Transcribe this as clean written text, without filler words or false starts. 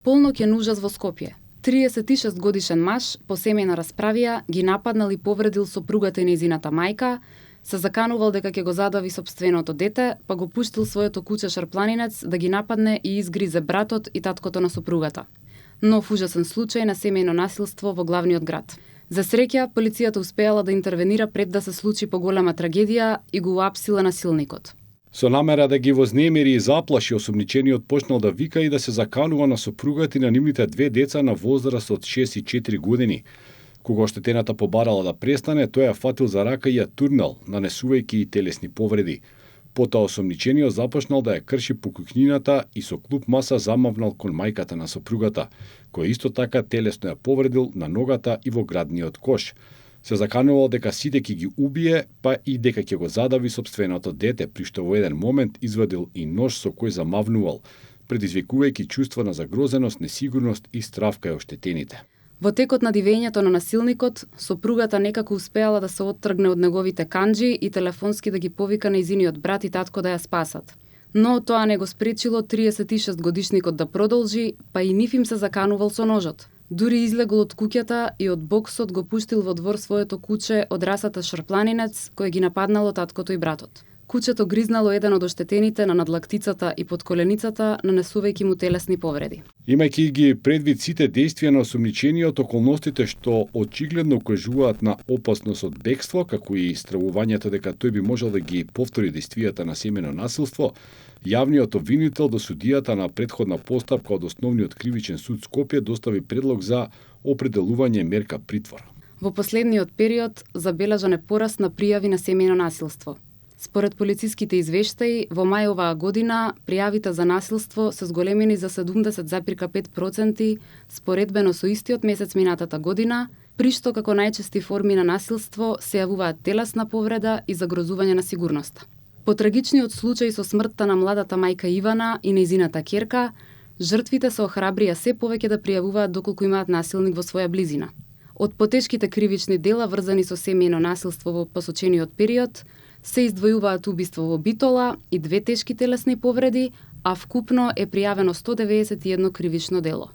Полноќен ужас во Скопје. 36 годишен маж по семејна расправија ги нападнал и повредил сопругата и нејзината мајка, се заканувал дека ќе го задави сопственото дете, па го пуштил своето куче шарпланинец да ги нападне и изгризе братот и таткото на сопругата. Нов ужасен случај на семејно насилство во главниот град. За среќа, полицијата успеала да интервенира пред да се случи поголема трагедија и го уапсила насилникот. Со намера да ги вознемири и заплаши, осумничениот почнал да вика и да се заканува на сопругата и на нивните две деца на возраст од 6 и 4 години. Кога оштетената побарала да престане, тој ја фатил за рака и ја турнал, нанесувајќи и телесни повреди. Потоа осумничениот започнал да ја крши по куќнината и со клуп маса замавнал кон мајката на сопругата, која исто така телесно ја повредил на ногата и во градниот кош. Се заканувал дека сите ќе ги убие, па и дека ќе го задави сопственото дете, при што во еден момент извадил и нож со кој замавнувал, предизвикувајќи чувство на загрозеност, несигурност и страв кај оштетените. Во текот на дивењето на насилникот, сопругата некако успеала да се оттргне од неговите канџи и телефонски да ги повика нејзиниот брат и татко да ја спасат. Но тоа не го спречило 36 годишникот да продолжи, па и нив им се заканувал со ножот. Дури излегол од куќата и од боксот го пуштил во двор своето куче од расата шарпланинец, кој ги нападнало таткото и братот. Кучето гризнало еден од оштетените на надлактицата и под коленицата, нанесувајќи му телесни повреди. Имајќи ги предвид сите действија на осумничениот, околностите што очигледно укажуваат на опасност од бегство, како и стравувањето дека тој би можел да ги повтори действијата на семејно насилство, јавниот обвинител до судијата на претходна постапка од Основниот кривичен суд Скопје достави предлог за определување мерка притвор. Во последниот период забележан е пораст на пријави на семејно насилство. Според полициските извештаи, во мај оваа година пријавите за насилство се зголемени за 70,5% споредбено со истиот месец минатата година, при што како најчести форми на насилство се јавуваат телесна повреда и загрозување на сигурноста. По трагичниот случај со смртта на младата мајка Ивана и нејзината ќерка, жртвите се охрабрија се повеќе да пријавуваат доколку имаат насилник во своја близина. Од потешките кривични дела врзани со семејно насилство во посочениот период, се издвојуваат убиство во Битола и 2 тешки телесни повреди, а вкупно е пријавено 191 кривично дело.